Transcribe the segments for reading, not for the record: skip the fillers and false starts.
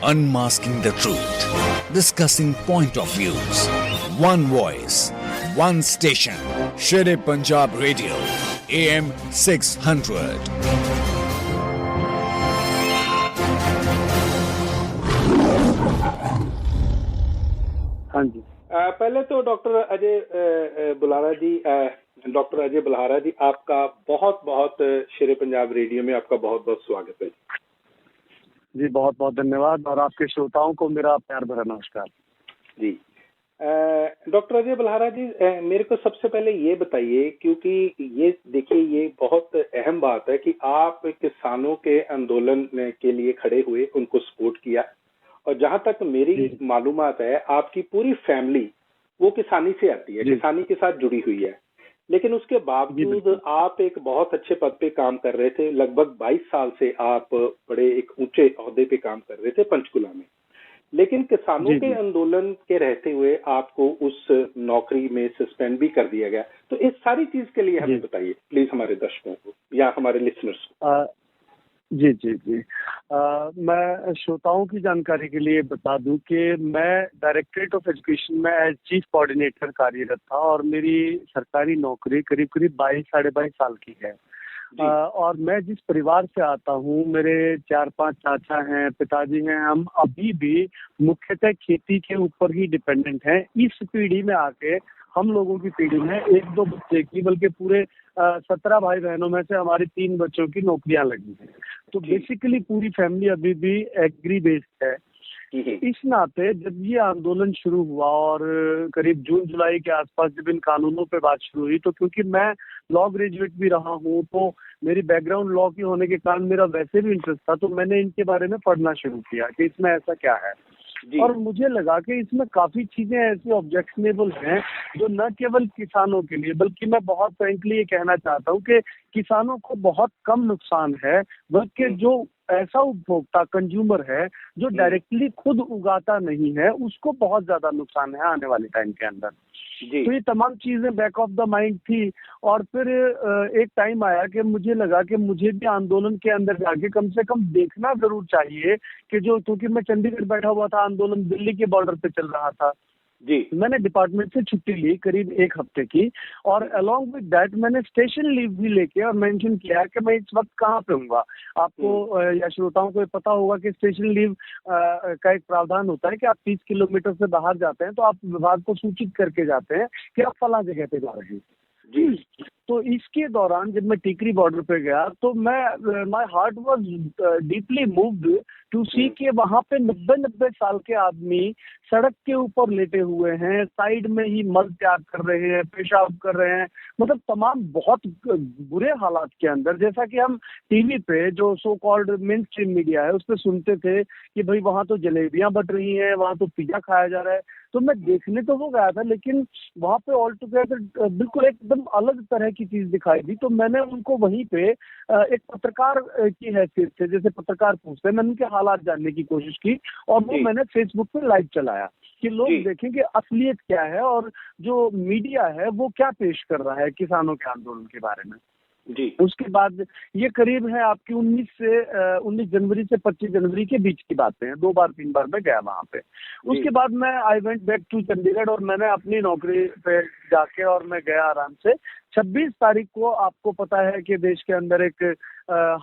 Unmasking the truth, discussing point of views. One voice, one station. Shere Punjab Radio, AM 600. हाँ जी। पहले तो doctor Ajay बुल्हारा जी, आपका बहुत बहुत शेरे पंजाब रेडियो में आपका बहुत बहुत स्वागत है जी। बहुत बहुत धन्यवाद और आपके श्रोताओं को मेरा प्यार भरा नमस्कार जी। डॉक्टर अजय बुल्हारा जी, मेरे को सबसे पहले ये बताइए, क्योंकि ये देखिए ये बहुत अहम बात है कि आप किसानों के आंदोलन के लिए खड़े हुए, उनको सपोर्ट किया, और जहां तक मेरी मालूमात है आपकी पूरी फैमिली वो किसानी से आती है, किसानी के साथ जुड़ी हुई है। लेकिन उसके बावजूद आप एक बहुत अच्छे पद पे काम कर रहे थे। लगभग 22 साल से आप बड़े एक ऊंचे ओहदे पे काम कर रहे थे पंचकुला में। लेकिन किसानों के आंदोलन के रहते हुए आपको उस नौकरी में सस्पेंड भी कर दिया गया। तो इस सारी चीज के लिए हमें बताइए प्लीज, हमारे दर्शकों को या हमारे लिसनर्स को। जी जी जी। मैं श्रोताओं की जानकारी के लिए बता दूं कि मैं डायरेक्टरेट ऑफ एजुकेशन में एज चीफ कोऑर्डिनेटर कार्यरत था और मेरी सरकारी नौकरी करीब करीब 22-22.5 साल की है। और मैं जिस परिवार से आता हूँ, मेरे 4-5 चाचा हैं, पिताजी हैं, हम अभी भी मुख्यतः खेती के ऊपर ही डिपेंडेंट हैं। इस पीढ़ी में आके हम लोगों की पीढ़ी में 1-2 बच्चे की, बल्कि पूरे 17 भाई बहनों में से हमारी 3 बच्चों की नौकरियां लगी हैं। तो बेसिकली पूरी फैमिली अभी भी एग्री बेस्ड है। इस नाते जब ये आंदोलन शुरू हुआ और करीब जून जुलाई के आसपास जब इन कानूनों पे बात शुरू हुई, तो क्योंकि मैं लॉ ग्रेजुएट भी रहा हूँ, तो मेरी बैकग्राउंड लॉ की होने के कारण मेरा वैसे भी इंटरेस्ट था, तो मैंने इनके बारे में पढ़ना शुरू किया कि इसमें ऐसा क्या है। और मुझे लगा कि इसमें काफी चीजें ऐसी ऑब्जेक्शनेबल हैं जो न केवल किसानों के लिए, बल्कि मैं बहुत फ्रेंकली ये कहना चाहता हूँ कि किसानों को बहुत कम नुकसान है, बल्कि जो ऐसा उपभोक्ता कंज्यूमर है जो डायरेक्टली खुद उगाता नहीं है, उसको बहुत ज्यादा नुकसान है आने वाले टाइम के अंदर। तो ये तमाम चीजें बैक ऑफ द माइंड थी। और फिर एक टाइम आया कि मुझे लगा कि मुझे भी आंदोलन के अंदर जाके कम से कम देखना जरूर चाहिए कि जो, क्योंकि मैं चंडीगढ़ बैठा हुआ था, आंदोलन दिल्ली के बॉर्डर पे चल रहा था जी। मैंने डिपार्टमेंट से छुट्टी ली करीब 1 हफ्ते की, और अलोंग विद दैट मैंने स्टेशन लीव भी लेके और मेंशन किया कि मैं इस वक्त कहाँ पे हूँगा। आपको या श्रोताओं को पता होगा कि स्टेशन लीव का एक प्रावधान होता है कि आप 30 किलोमीटर से बाहर जाते हैं तो आप विभाग को सूचित करके जाते हैं कि आप फला जगह पे जा रहे हैं जी। तो इसके दौरान जब मैं टीकरी बॉर्डर पे गया तो मैं my heart was deeply moved to see कि वहां पे 90 साल के आदमी सड़क के ऊपर लेटे हुए हैं, साइड में ही मल त्याग कर रहे हैं, पेशाब कर रहे हैं, मतलब तमाम बहुत बुरे हालात के अंदर। जैसा कि हम टीवी पे जो so called main stream media है उस पर सुनते थे कि भाई वहां तो जलेबियां बट रही हैं, वहां तो पिज्जा खाया जा रहा है। तो मैं देखने तो वो गया था, लेकिन वहां पे ऑल टुगेदर बिल्कुल एकदम अलग तरह की चीज दिखाई दी। तो मैंने उनको वहीं पे एक पत्रकार की हैसियत से, जैसे पत्रकार पूछते हैं, मैंने उनके हालात जानने की कोशिश की और वो मैंने फेसबुक पे लाइव चलाया कि लोग देखें कि असलियत क्या है और जो मीडिया है वो क्या पेश कर रहा है किसानों के आंदोलन के बारे में जी। उसके बाद ये करीब है आपकी 19 जनवरी से 25 जनवरी के बीच की बातें हैं। 2 बार 3 बार मैं गया वहां पे। उसके बाद मैं I went back to Chandigarh और मैंने अपनी नौकरी पे जाके और मैं गया आराम से। 26 तारीख को आपको पता है कि देश के अंदर एक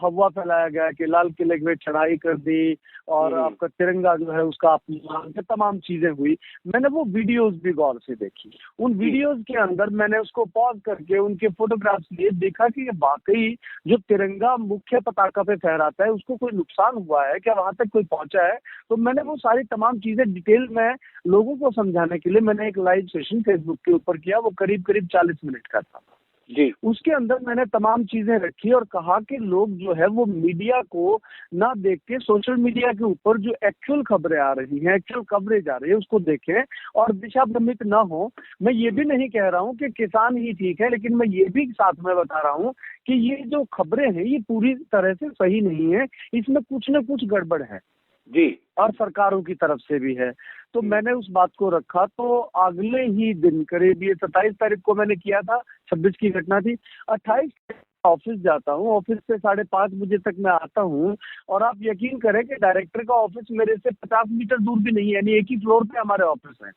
हवा फैलाया गया कि लाल किले पे चढ़ाई कर दी और आपका तिरंगा जो है उसका अपमान, तमाम चीजें हुई। मैंने वो वीडियोस भी गौर से देखी। उन वीडियोस के अंदर मैंने उसको पॉज करके उनके फोटोग्राफ्स लिए, देखा कि ये वाकई जो तिरंगा मुख्य पताका पे फहराता है उसको कोई नुकसान हुआ है क्या, वहां तक कोई पहुंचा है। तो मैंने वो सारी तमाम चीजें डिटेल में लोगों को समझाने के लिए मैंने एक लाइव सेशन फेसबुक के ऊपर किया। वो करीब 40 मिनट का था जी। उसके अंदर मैंने तमाम चीजें रखी और कहा कि लोग जो है वो मीडिया को ना देख के सोशल मीडिया के ऊपर जो एक्चुअल खबरें आ रही हैं, एक्चुअल कवरेज आ रही है, उसको देखें और दिशा भ्रमित ना हो। मैं ये भी नहीं कह रहा हूँ कि किसान ही ठीक है, लेकिन मैं ये भी साथ में बता रहा हूँ कि ये जो खबरें हैं ये पूरी तरह से सही नहीं है, इसमें कुछ न कुछ गड़बड़ है जी, और सरकारों की तरफ से भी है। तो मैंने उस बात को रखा। तो अगले ही दिन करीब ये 27 तारीख को मैंने किया था, 26 की घटना थी, 28 ऑफिस जाता हूँ, ऑफिस से 5:30 बजे तक मैं आता हूँ, और आप यकीन करें कि डायरेक्टर का ऑफिस मेरे से 50 मीटर दूर भी नहीं है, यानी एक ही फ्लोर पे हमारे ऑफिस है।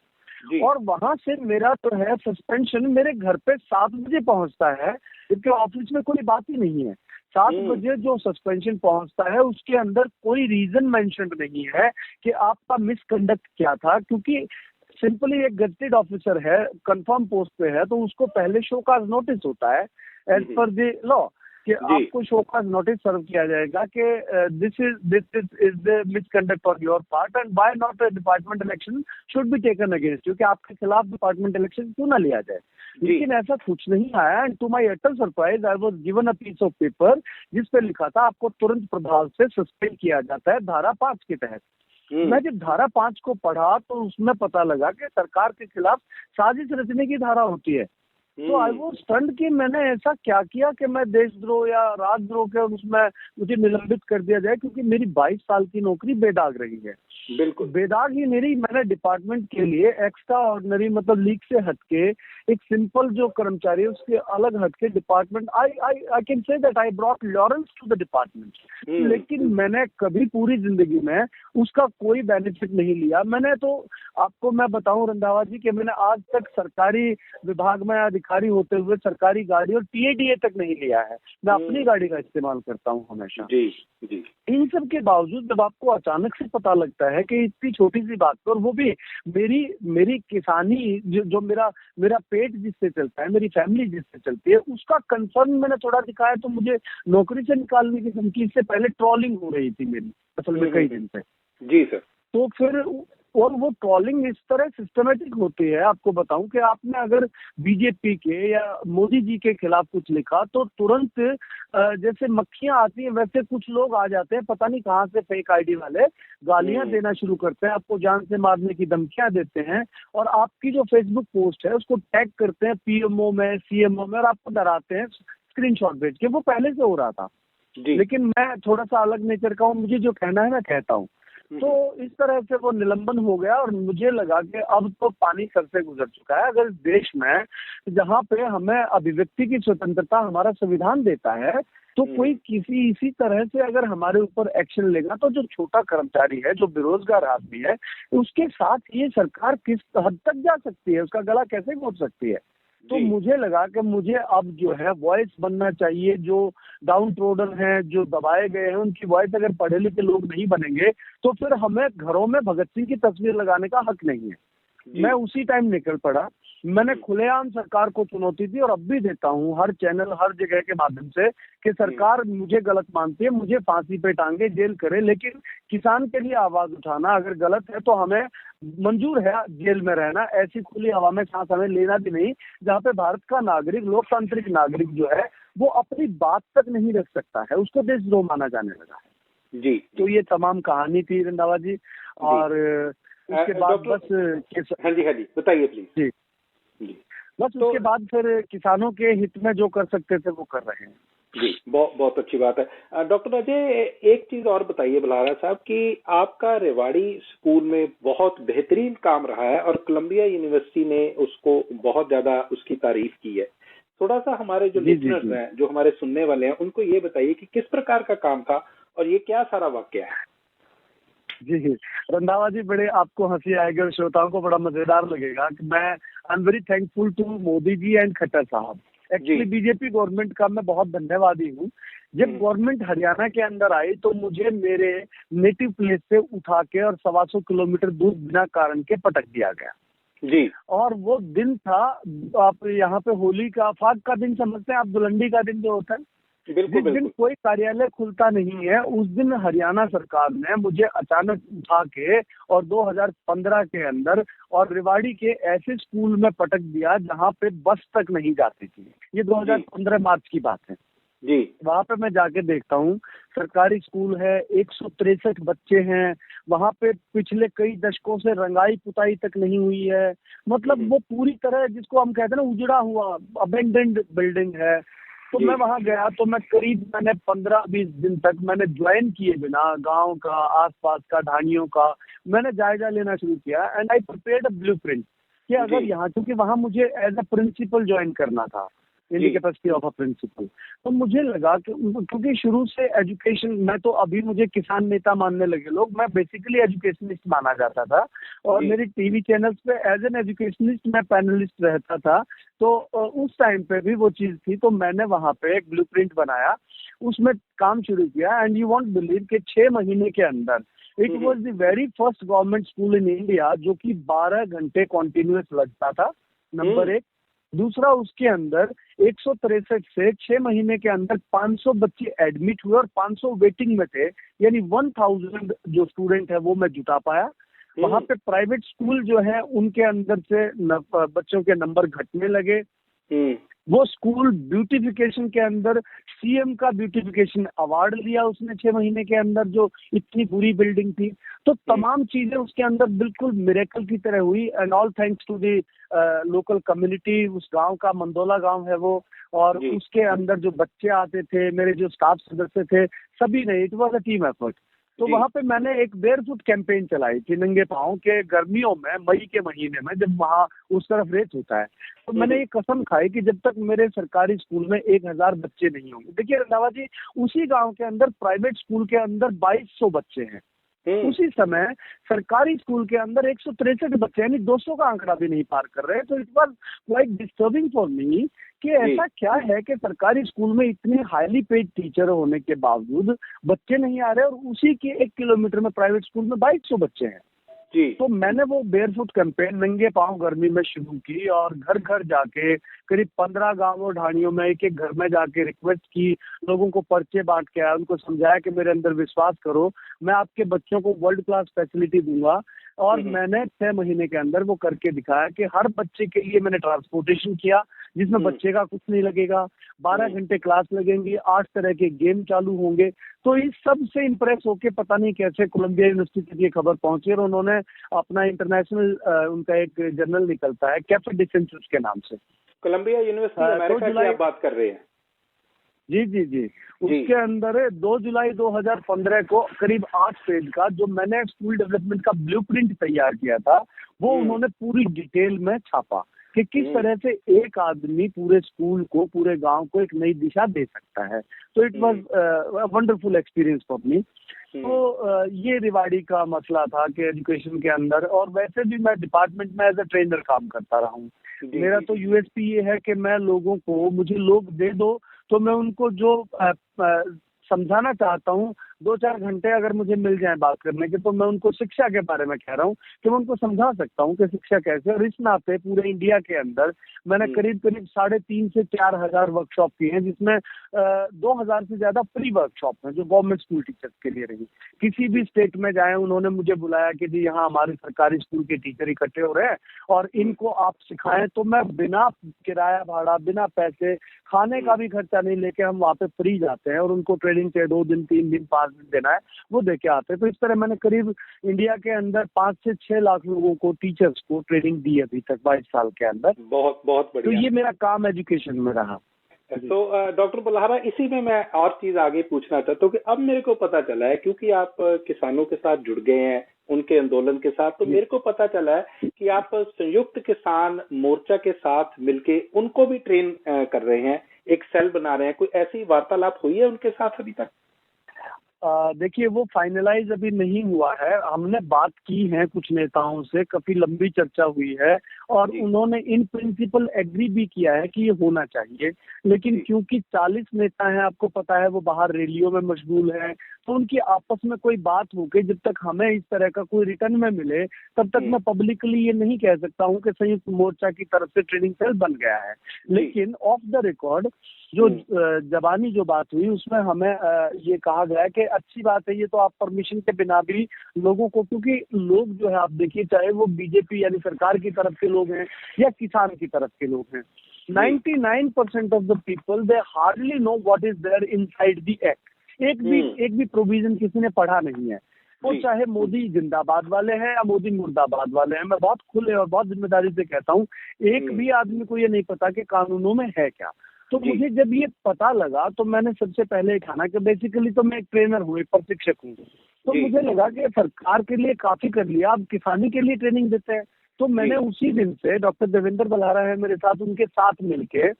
जी। और वहां से मेरा तो है सस्पेंशन मेरे घर पे 7 बजे पहुंचता है, जबकि ऑफिस में कोई बात ही नहीं है। 7 बजे जो सस्पेंशन पहुंचता है उसके अंदर कोई रीजन मेंशन नहीं है कि आपका मिसकंडक्ट क्या था, क्योंकि सिंपली एक गजेटेड ऑफिसर है, कंफर्म पोस्ट पे है, तो उसको पहले शो काज नोटिस होता है एज पर द लॉ कि आपको शो काज नोटिस सर्व किया जाएगा कि this is the misconduct on your part and why not departmental action should be taken against, क्योंकि आपके खिलाफ डिपार्टमेंटल एक्शन क्यों ना लिया जाए। लेकिन ऐसा कुछ नहीं आया, and to my utter surprise I was given a piece of paper जिस पे लिखा था आपको तुरंत प्रभाव से सस्पेंड किया जाता है धारा 5 के तहत। मैं जब धारा 5 को पढ़ा तो उसमें पता लगा कि सरकार के खिलाफ साजिश रचने की धारा होती है। तो आई वो स्टंड कि मैंने ऐसा क्या किया कि मैं देशद्रोह या राजद्रोह के उसमें मुझे निलंबित कर दिया जाए, क्योंकि मेरी 22 साल की नौकरी बेदाग रही है। बिल्कुल बेदाग ही मेरी, मैंने डिपार्टमेंट के लिए एक्स्ट्रा ऑर्डिनरी मतलब लीग से हटके एक सिंपल जो कर्मचारी है उसके अलग हटके department I can say that I brought Lawrence to the department, लेकिन मैंने कभी पूरी जिंदगी में उसका कोई बेनिफिट नहीं लिया। मैंने तो आपको मैं बताऊं रंधावा जी कि मैंने आज तक सरकारी विभाग में अधिकारी होते हुए सरकारी गाड़ी और टीएडीए तक नहीं लिया है। मैं अपनी गाड़ी का इस्तेमाल करता हूँ हमेशा। जी जी। इन सब के बावजूद जब आपको अचानक से पता लगता है कि इतनी छोटी सी बात पर, वो भी मेरी किसानी जो मेरा पेट जिससे चलता है, मेरी फैमिली जिससे चलती है, उसका कंसर्न मैंने थोड़ा दिखाया तो मुझे नौकरी से निकालने की धमकी, इससे पहले ट्रोलिंग हो रही थी मेरी असल में कई दिन से। जी सर। तो फिर और वो ट्रोलिंग इस तरह सिस्टमेटिक होती है, आपको बताऊं कि आपने अगर बीजेपी के या मोदी जी के खिलाफ कुछ लिखा तो तुरंत जैसे मक्खियां आती हैं वैसे कुछ लोग आ जाते हैं, पता नहीं कहां से फेक आईडी वाले गालियां देना शुरू करते हैं, आपको जान से मारने की धमकियां देते हैं, और आपकी जो फेसबुक पोस्ट है उसको टैग करते हैं पीएमओ में, सीएमओ में, और आपको डराते हैं स्क्रीनशॉट भेज के। वो पहले से हो रहा था, लेकिन मैं थोड़ा सा अलग नेचर का हूँ, मुझे जो कहना है मैं कहता हूँ। तो इस तरह से वो निलंबन हो गया, और मुझे लगा कि अब तो पानी सर से गुजर चुका है। अगर देश में जहाँ पे हमें अभिव्यक्ति की स्वतंत्रता हमारा संविधान देता है, तो कोई किसी इसी तरह से अगर हमारे ऊपर एक्शन लेगा, तो जो छोटा कर्मचारी है, जो बेरोजगार आदमी है, उसके साथ ये सरकार किस हद तक जा सकती है, उसका गला कैसे घोट सकती है। तो मुझे लगा कि मुझे अब जो है वॉइस बनना चाहिए, जो डाउन ट्रोडन है, जो दबाए गए हैं, उनकी वॉइस अगर पढ़े लिखे लोग नहीं बनेंगे तो फिर हमें घरों में भगत सिंह की तस्वीर लगाने का हक नहीं है। मैं उसी टाइम निकल पड़ा, मैंने खुलेआम सरकार को चुनौती दी, और अब भी देता हूँ हर चैनल हर जगह के माध्यम से कि सरकार मुझे गलत मानती है, मुझे फांसी पे टांगे, जेल करे, लेकिन किसान के लिए आवाज उठाना अगर गलत है तो हमें मंजूर है जेल में रहना। ऐसी खुली हवा में सांस हमें लेना भी नहीं, जहाँ पे भारत का नागरिक, लोकतांत्रिक नागरिक जो है वो अपनी बात तक नहीं रख सकता है, उसको देशद्रोह माना जाने लगा है। जी। तो ये तमाम कहानी थी रंधावा जी, और उसके बाद बस हाँ जी बताइए प्लीज। जी बस उसके बाद फिर किसानों के हित में जो कर सकते थे वो कर रहे हैं। जी, बहुत अच्छी बात है। डॉक्टर अजय, एक चीज और बताइए बल्हारा साहब कि आपका रेवाड़ी स्कूल में बहुत बेहतरीन काम रहा है और कोलंबिया यूनिवर्सिटी ने उसको बहुत ज्यादा उसकी तारीफ की है। थोड़ा सा हमारे जो लिसनर्स हैं, जो हमारे सुनने वाले हैं, उनको ये बताइए कि किस प्रकार का काम था और ये क्या सारा वाकया है। जी रंधावा जी, बड़े आपको हंसी आएगी और श्रोताओं को बड़ा मजेदार लगेगा कि मैं I am very thankful to Modi ji and Khattar sahab. Actually BJP government का मैं बहुत धन्यवादी हूँ। जब गवर्नमेंट हरियाणा के अंदर आई तो मुझे मेरे नेटिव प्लेस से उठा के और 125 किलोमीटर दूर बिना कारण के पटक दिया गया जी। और वो दिन था, आप यहाँ पे होली का फाग का दिन समझते हैं आप, दुलंडी का दिन जो होता है, जिस दिन कोई कार्यालय खुलता नहीं है, उस दिन हरियाणा सरकार ने मुझे अचानक उठा के और 2015 के अंदर और रेवाड़ी के ऐसे स्कूल में पटक दिया जहाँ पे बस तक नहीं जाती थी। ये 2015 मार्च की बात है जी। वहाँ पे मैं जाके देखता हूँ, सरकारी स्कूल है, 163 बच्चे हैं वहाँ पे, पिछले कई दशकों से रंगाई पुताई तक नहीं हुई है, मतलब वो पूरी तरह जिसको हम कहते हैं ना उजड़ा हुआ अबेंडेंड बिल्डिंग है। तो मैं वहाँ गया तो मैंने 15-20 दिन तक मैंने ज्वाइन किए बिना गांव का, आसपास का, ढानियों का मैंने जायजा लेना शुरू किया, and I prepared a blueprint कि अगर यहाँ, क्योंकि वहाँ मुझे एज अ प्रिंसिपल ज्वाइन करना था, in the capacity of a principal. तो मुझे लगा कि क्योंकि शुरू से एजुकेशन, मैं तो अभी मुझे किसान नेता मानने लगे लोग, मैं बेसिकली एजुकेशनिस्ट माना जाता था और मेरी टीवी चैनल्स पे एज एन एजुकेशनिस्ट मैं पैनलिस्ट रहता था। तो उस टाइम पे भी वो चीज थी, तो मैंने वहां पे एक ब्लूप्रिंट बनाया, उसमें काम शुरू किया। एंड यू वॉन्ट बिलीव कि 6 महीने के अंदर it was the very first government school in India जो कि 12 घंटे कॉन्टिन्यूस लगता था, नंबर एक। दूसरा, उसके अंदर 163 से 6 महीने के अंदर 500 बच्चे एडमिट हुए और 500 वेटिंग में थे, यानी 1000 जो स्टूडेंट है वो मैं जुटा पाया। वहां पे प्राइवेट स्कूल जो है उनके अंदर से बच्चों के नंबर घटने लगे। वो स्कूल ब्यूटिफिकेशन के अंदर सीएम का ब्यूटिफिकेशन अवार्ड लिया उसने 6 महीने के अंदर, जो इतनी बुरी बिल्डिंग थी। तो तमाम चीजें उसके अंदर बिल्कुल मिरेकल की तरह हुई, and all thanks to the local community. उस गांव का मंदोला गांव है वो, और उसके अंदर जो बच्चे आते थे, मेरे जो स्टाफ सदस्य थे, सभी ने, it was a team effort. तो वहां पे मैंने एक बेयरफुट कैंपेन चलाई थी, नंगे पांव के, गर्मियों में, मई के महीने में, जब वहां उस तरफ रेत होता है। तो मैंने ये कसम खाई कि जब तक मेरे सरकारी स्कूल में 1000 बच्चे नहीं होंगे। देखिए रंधावा जी, उसी गांव के अंदर प्राइवेट स्कूल के अंदर 2200 बच्चे हैं, उसी समय सरकारी स्कूल के अंदर 163 बच्चे, यानी 200 का आंकड़ा भी नहीं पार कर रहे। तो it was quite disturbing for me कि ऐसा क्या है कि सरकारी स्कूल में इतने हाईली पेड टीचर होने के बावजूद बच्चे नहीं आ रहे, और उसी के 1 किलोमीटर में प्राइवेट स्कूल में 2200 बच्चे हैं। तो मैंने वो बेयरफुट कैंपेन नंगे पांव गर्मी में शुरू की, और घर घर जाके करीब 15 गांवों ढाणियों में एक एक घर में जाके रिक्वेस्ट की, लोगों को पर्चे बांट के आया, उनको समझाया कि मेरे अंदर विश्वास करो, मैं आपके बच्चों को वर्ल्ड क्लास फैसिलिटी दूंगा। और मैंने 6 महीने के अंदर वो करके दिखाया कि हर बच्चे के लिए मैंने ट्रांसपोर्टेशन किया, जिसमें बच्चे का कुछ नहीं लगेगा, 12 घंटे क्लास लगेंगी, 8 तरह के गेम चालू होंगे। तो इस सब से इम्प्रेस होके पता नहीं कैसे कोलंबिया यूनिवर्सिटी तक ये खबर पहुंची, और उन्होंने अपना इंटरनेशनल उनका एक जर्नल निकलता है कैफे डिसेंसस के नाम से। कोलंबिया यूनिवर्सिटी अमेरिका की आप बात कर रहे हैं? जी जी जी, उसके अंदर 2 जुलाई 2015 को करीब 8 पेज का जो मैंने स्कूल डेवलपमेंट का ब्लूप्रिंट तैयार किया था, वो उन्होंने पूरी डिटेल में छापा कि किस तरह से एक आदमी पूरे स्कूल को, पूरे गांव को एक नई दिशा दे सकता है। तो it was wonderful experience for me. तो ये रिवाड़ी का मसला था कि एजुकेशन के अंदर, और वैसे भी मैं डिपार्टमेंट में एज ए ट्रेनर काम करता रहा हूँ। मेरा तो यूएसपी ये है कि मैं लोगों को, मुझे लोग दे दो तो मैं उनको जो समझाना चाहता हूँ, 2-4 घंटे अगर मुझे मिल जाए बात करने के, तो मैं उनको शिक्षा के बारे में कह रहा हूँ कि मैं उनको समझा सकता हूँ कि शिक्षा कैसे। और इस नाते पूरे इंडिया के अंदर मैंने करीब 3,500 से 4,000 वर्कशॉप की हैं, जिसमें 2,000 से ज्यादा फ्री वर्कशॉप हैं जो गवर्नमेंट स्कूल टीचर्स के लिए रही। किसी भी स्टेट में जाए, उन्होंने मुझे बुलाया कि जी यहाँ हमारे सरकारी स्कूल के टीचर इकट्ठे हो रहे हैं और इनको आप सिखाएं, तो मैं बिना किराया भाड़ा, बिना पैसे, खाने का भी खर्चा नहीं लेके हम वहाँ पे फ्री जाते हैं, और उनको ट्रेनिंग से 2 दिन, 3 दिन, 5 दिन देना है वो दे के आते हैं। तो इस तरह मैंने करीब इंडिया के अंदर 5 से 6 लाख लोगों को, टीचर्स को ट्रेनिंग दी अभी तक 22 साल के अंदर। बहुत बहुत बढ़िया। तो ये मेरा काम एजुकेशन में रहा। तो डॉक्टर बल्हारा, इसी में मैं और चीज आगे पूछना चाहता हूँ कि अब मेरे को पता चला है, क्योंकि आप किसानों के साथ जुड़ गए हैं, उनके आंदोलन के साथ, तो मेरे को पता चला है कि आप संयुक्त किसान मोर्चा के साथ मिलके उनको भी ट्रेन कर रहे हैं, एक सेल बना रहे हैं। कोई ऐसी वार्तालाप हुई है उनके साथ अभी तक? देखिए, वो फाइनलाइज अभी नहीं हुआ है। हमने बात की है कुछ नेताओं से, काफी लंबी चर्चा हुई है, और उन्होंने इन प्रिंसिपल एग्री भी किया है कि ये होना चाहिए। लेकिन क्योंकि 40 नेता हैं, आपको पता है, वो बाहर रैलियों में मशगूल हैं, तो उनकी आपस में कोई बात हो के जब तक हमें इस तरह का कोई रिटर्न में मिले, तब तक मैं पब्लिकली ये नहीं कह सकता हूँ कि संयुक्त मोर्चा की तरफ से ट्रेनिंग सेल बन गया है। लेकिन ऑफ द रिकॉर्ड जो जबानी जो बात हुई, उसमें हमें ये कहा गया कि अच्छी बात है, ये तो आप परमिशन के बिना भी लोगों को, क्योंकि लोग जो है, आप देखिए, चाहे वो बीजेपी यानी सरकार की तरफ के लोग हैं या किसान की तरफ के लोग हैं, 99% of the people they hardly know what is there inside the act. एक भी प्रोविजन किसी ने पढ़ा नहीं है। वो चाहे मोदी जिंदाबाद वाले हैं या मोदी मुर्दाबाद वाले हैं, मैं बहुत खुले और बहुत जिम्मेदारी से कहता हूँ, एक भी आदमी को ये नहीं पता कि कानूनों में है क्या। तो मुझे जब ये पता लगा, तो मैंने सबसे पहले ठाना कि बेसिकली तो मैं एक ट्रेनर हूँ, एक प्रशिक्षक हूँ, तो मुझे लगा कि सरकार के लिए काफी कर लिया, अब किसानी के लिए ट्रेनिंग देते हैं। तो मैंने उसी दिन से, डॉक्टर देवेंद्र बल्हारा है मेरे साथ, उनके साथ मिलके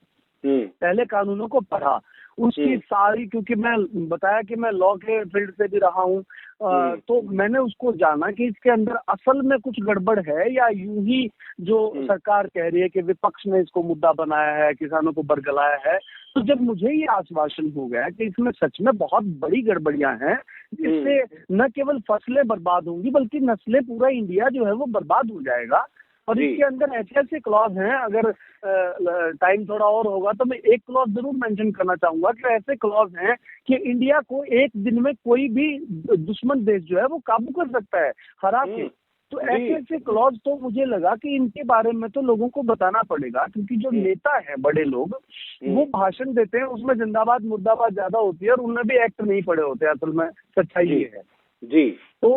पहले कानूनों को पढ़ा, उसकी सारी, क्योंकि मैं बताया कि मैं लॉ के फील्ड से भी रहा हूँ, तो मैंने उसको जाना कि इसके अंदर असल में कुछ गड़बड़ है या यूं ही जो सरकार कह रही है कि विपक्ष ने इसको मुद्दा बनाया है, किसानों को बरगलाया है। तो जब मुझे ये आश्वासन हो गया कि इसमें सच में बहुत बड़ी गड़बड़ियां हैं, जिससे न केवल फसलें बर्बाद होंगी बल्कि नस्लें, पूरा इंडिया जो है वो बर्बाद हो जाएगा। और इसके अंदर ऐसे ऐसे क्लॉज हैं, अगर टाइम थोड़ा और होगा तो मैं एक क्लॉज जरूर मेंशन करना चाहूंगा कि ऐसे क्लॉज हैं कि इंडिया को एक दिन में कोई भी दुश्मन देश जो है वो काबू कर सकता है, हरा के। तो ऐसे ऐसे क्लॉज तो मुझे लगा कि इनके बारे में तो लोगों को बताना पड़ेगा, क्योंकि जो नेता है बड़े लोग वो भाषण देते हैं, उसमें जिंदाबाद मुर्दाबाद ज्यादा होती है और उनमें भी एक्ट नहीं पड़े होते। असल में सच्चाई ये है जी। तो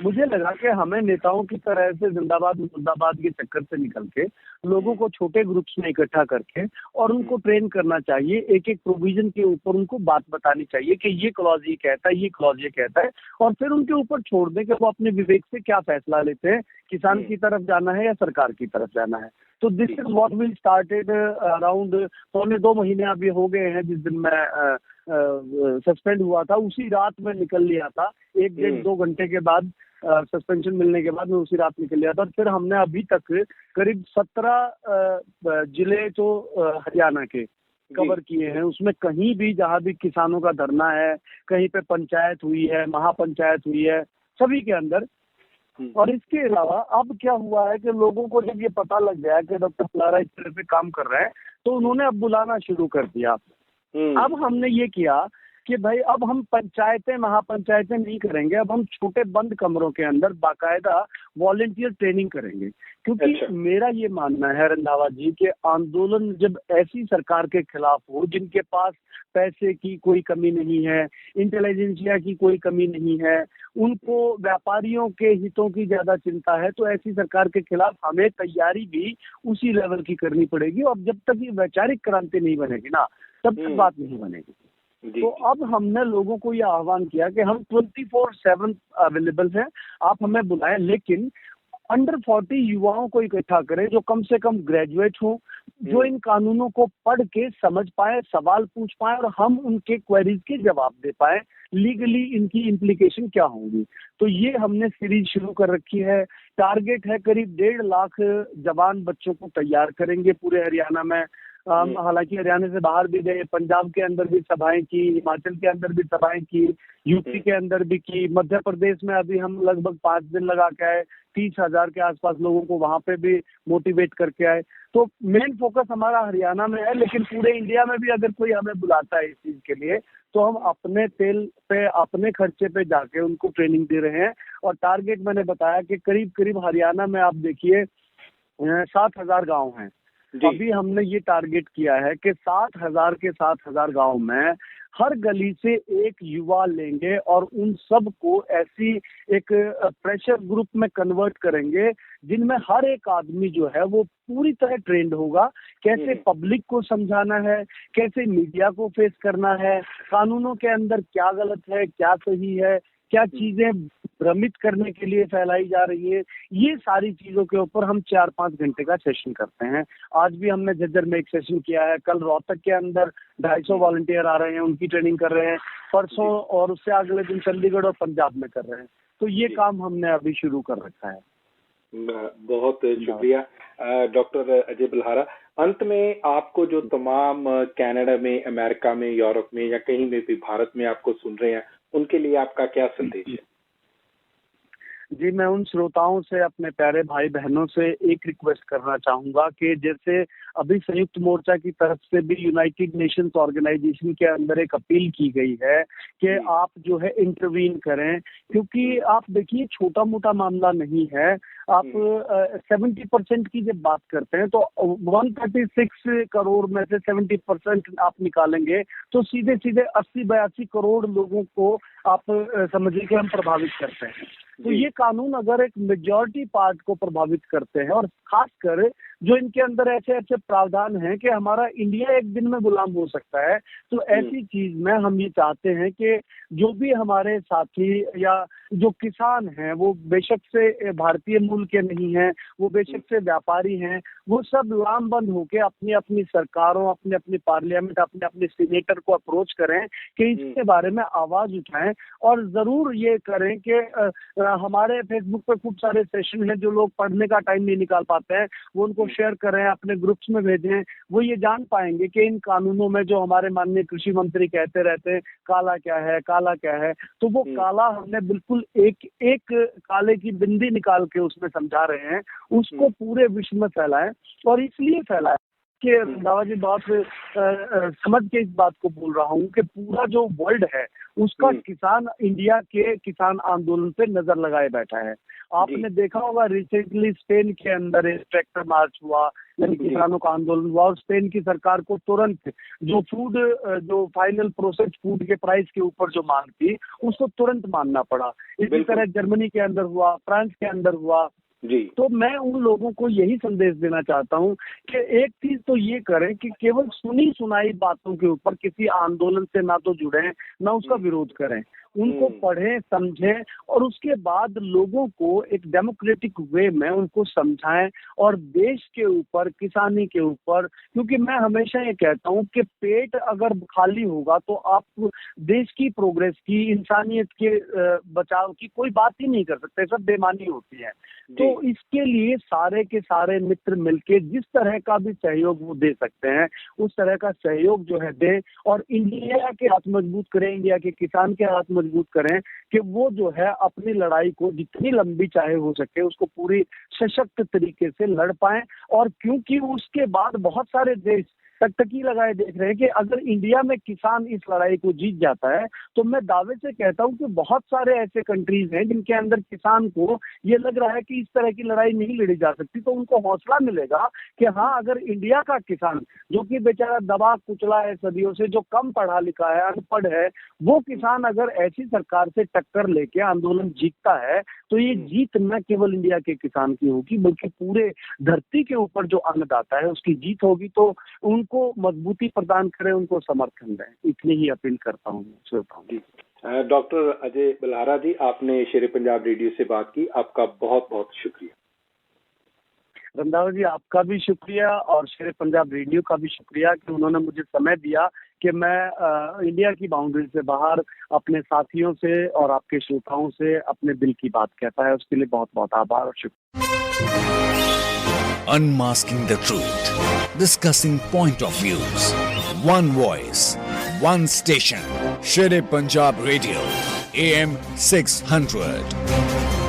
मुझे लगा कि हमें नेताओं की तरह से जिंदाबाद मुर्दाबाद के चक्कर से निकल के लोगों को छोटे ग्रुप्स में इकट्ठा करके और उनको ट्रेन करना चाहिए, एक एक प्रोविजन के ऊपर उनको बात बतानी चाहिए कि ये क्लॉज ये कहता है, ये क्लॉज ये कहता है, और फिर उनके ऊपर छोड़ दें कि वो अपने विवेक से क्या फैसला लेते हैं, किसान की तरफ जाना है या सरकार की तरफ जाना है। तो this is what we started around 1.25 महीने अभी हो गए हैं जिस दिन मैं सस्पेंड हुआ था, उसी रात में निकल लिया था। 1-1.5-2 घंटे के बाद सस्पेंशन मिलने के बाद मैं उसी रात निकल लिया था। फिर हमने अभी तक करीब 17 जिले तो हरियाणा के कवर किए हैं। उसमें कहीं भी जहां भी किसानों का धरना है, कहीं पे पंचायत हुई है, महापंचायत हुई है, सभी के अंदर। और इसके अलावा अब क्या हुआ है कि लोगों को जब ये पता लग गया कि डॉक्टर बुल्हारा इस तरह से काम कर रहे हैं तो उन्होंने अब बुलाना शुरू कर दिया। अब हमने ये किया कि भाई अब हम पंचायतें महापंचायतें नहीं करेंगे, अब हम छोटे बंद कमरों के अंदर बाकायदा वॉलंटियर ट्रेनिंग करेंगे। क्योंकि मेरा ये मानना है रंधावा जी कि आंदोलन जब ऐसी सरकार के खिलाफ हो जिनके पास पैसे की कोई कमी नहीं है, इंटेलिजेंसिया की कोई कमी नहीं है, उनको व्यापारियों के हितों की ज्यादा चिंता है, तो ऐसी सरकार के खिलाफ हमें तैयारी भी उसी लेवल की करनी पड़ेगी। और जब तक ये वैचारिक क्रांति नहीं बनेगी ना, तब तक बात नहीं बनेगी। तो अब हमने लोगों को ये आह्वान किया कि हम 24/7 अवेलेबल हैं, आप हमें बुलाएं, लेकिन अंडर 40 युवाओं को इकट्ठा करें जो कम से कम ग्रेजुएट हों, जो इन कानूनों को पढ़ के समझ पाए, सवाल पूछ पाए और हम उनके क्वेरीज के जवाब दे पाए, लीगली इनकी इम्प्लीकेशन क्या होंगी। तो ये हमने सीरीज शुरू कर रखी है। टारगेट है करीब 1.5 लाख जवान बच्चों को तैयार करेंगे पूरे हरियाणा में। हालांकि हरियाणा से बाहर भी गए, पंजाब के अंदर भी सभाएं की, हिमाचल के अंदर भी सभाएं की, यूपी के अंदर भी की, मध्य प्रदेश में अभी हम लगभग 5 दिन लगा के आए, 30,000 के आसपास लोगों को वहां पे भी मोटिवेट करके आए। तो मेन फोकस हमारा हरियाणा में है, लेकिन पूरे इंडिया में भी अगर कोई हमें बुलाता है इस चीज के लिए तो हम अपने तेल पे अपने खर्चे पे जाके उनको ट्रेनिंग दे रहे हैं। और टारगेट मैंने बताया कि करीब करीब हरियाणा में आप देखिए 7,000 गाँव हैं। अभी हमने ये टारगेट किया है कि 7,000 के 7,000 गाँव में हर गली से एक युवा लेंगे और उन सब को ऐसी एक प्रेशर ग्रुप में कन्वर्ट करेंगे जिनमें हर एक आदमी जो है वो पूरी तरह ट्रेंड होगा, कैसे पब्लिक को समझाना है, कैसे मीडिया को फेस करना है, कानूनों के अंदर क्या गलत है, क्या सही है, क्या चीजें भ्रमित करने के लिए फैलाई जा रही है। ये सारी चीजों के ऊपर हम 4-5 घंटे का सेशन करते हैं। आज भी हमने झज्जर में एक सेशन किया है, कल रोहतक के अंदर 250 वॉलंटियर आ रहे हैं, उनकी ट्रेनिंग कर रहे हैं, परसों और उससे अगले दिन चंडीगढ़ और पंजाब में कर रहे हैं। तो ये काम हमने अभी शुरू कर रखा है। बहुत शुक्रिया डॉक्टर अजय बुल्हारा। अंत में आपको जो तमाम कनाडा में, अमेरिका में, यूरोप में या कहीं में भी भारत में आपको सुन रहे हैं, उनके लिए आपका क्या संदेश है? जी, मैं उन श्रोताओं से, अपने प्यारे भाई बहनों से एक रिक्वेस्ट करना चाहूंगा कि जैसे अभी संयुक्त मोर्चा की तरफ से भी यूनाइटेड नेशंस ऑर्गेनाइजेशन के अंदर एक अपील की गई है कि आप जो है इंटरवीन करें, क्योंकि आप देखिए छोटा मोटा मामला नहीं है। आप 70% की जब बात करते हैं तो 136 करोड़ में से 70% आप निकालेंगे तो सीधे सीधे 80-82 करोड़ लोगों को आप समझिए कि हम प्रभावित करते हैं। तो ये कानून अगर एक मेजॉरिटी पार्ट को प्रभावित करते हैं, और खासकर जो इनके अंदर ऐसे ऐसे प्रावधान हैं कि हमारा इंडिया एक दिन में गुलाम हो सकता है, तो ऐसी चीज में हम ये चाहते हैं कि जो भी हमारे साथी या जो किसान हैं, वो बेशक से भारतीय मूल के नहीं हैं, वो बेशक से व्यापारी हैं, वो सब लामबंद होके अपनी अपनी सरकारों, अपने अपनी पार्लियामेंट, अपने अपने सीनेटर को अप्रोच करें कि इसके बारे में आवाज उठाएं, और जरूर ये करें कि हमारे फेसबुक पे खूब सारे सेशन हैं जो लोग पढ़ने का टाइम नहीं निकाल पाते हैं, वो उनको शेयर करें, अपने ग्रुप्स में भेजें। वो ये जान पाएंगे कि इन कानूनों में जो हमारे माननीय कृषि मंत्री कहते रहते हैं काला क्या है, काला क्या है, तो वो काला हमने बिल्कुल एक एक काले की बिंदी निकाल के उसमें समझा रहे हैं, उसको पूरे विश्व में फैलाएं। और इसलिए फैलाएं कि दावा जी बहुत समझ के इस बात को बोल रहा हूँ कि पूरा जो वर्ल्ड है उसका किसान इंडिया के किसान आंदोलन पे नजर लगाए बैठा है। आपने देखा होगा रिसेंटली स्पेन के अंदर एक ट्रैक्टर मार्च हुआ, यानी किसानों का आंदोलन हुआ, और स्पेन की सरकार को तुरंत जो फूड, जो फाइनल प्रोसेस फूड के प्राइस के ऊपर जो मांग थी, उसको तुरंत मानना पड़ा। इसी तरह जर्मनी के अंदर हुआ, फ्रांस के अंदर हुआ जी। तो मैं उन लोगों को यही संदेश देना चाहता हूँ कि एक चीज तो ये करें कि केवल सुनी सुनाई बातों के ऊपर किसी आंदोलन से ना तो जुड़े, ना उसका विरोध करें, उनको पढ़ें, समझें, और उसके बाद लोगों को एक डेमोक्रेटिक वे में उनको समझाएं, और देश के ऊपर, किसानी के ऊपर, क्योंकि मैं हमेशा ये कहता हूँ कि पेट अगर खाली होगा तो आप देश की प्रोग्रेस की, इंसानियत के बचाव की कोई बात ही नहीं कर सकते, सब बेमानी होती है। तो इसके लिए सारे के सारे मित्र मिलके जिस तरह का भी सहयोग वो दे सकते हैं, उस तरह का सहयोग जो है दें, और इंडिया के हाथ मजबूत करें, इंडिया के किसान के हाथ मजबूत करें कि वो जो है अपनी लड़ाई को जितनी लंबी चाहे हो सके उसको पूरी सशक्त तरीके से लड़ पाएं। और क्योंकि उसके बाद बहुत सारे देश टकटकी लगाए देख रहे हैं कि अगर इंडिया में किसान इस लड़ाई को जीत जाता है, तो मैं दावे से कहता हूं कि बहुत सारे ऐसे कंट्रीज हैं जिनके अंदर किसान को ये लग रहा है कि इस तरह की लड़ाई नहीं लड़ी जा सकती, तो उनको हौसला मिलेगा कि हाँ, अगर इंडिया का किसान जो कि बेचारा दबा कुचला है सदियों से, जो कम पढ़ा लिखा है, अनपढ़ है, वो किसान अगर ऐसी सरकार से टक्कर लेके आंदोलन जीतता है, तो ये जीत न केवल इंडिया के किसान की होगी बल्कि पूरे धरती के ऊपर जो अन्नदाता है उसकी जीत होगी। तो उनको मजबूती प्रदान करें, उनको समर्थन दें, इतनी ही अपील करता हूँ श्रोताओं जी। डॉक्टर अजय बल्हारा जी, आपने शेर पंजाब रेडियो से बात की, आपका बहुत बहुत शुक्रिया। रंधावा जी, आपका भी शुक्रिया, और शेर पंजाब रेडियो का भी शुक्रिया कि उन्होंने मुझे समय दिया कि मैं इंडिया की बाउंड्री से बाहर अपने साथियों से और आपके श्रोताओं से अपने दिल की बात कहता है, उसके लिए बहुत बहुत आभार और शुक्रिया। Unmasking the truth, discussing point of views, one voice, one station, Shere Punjab Radio, AM 600.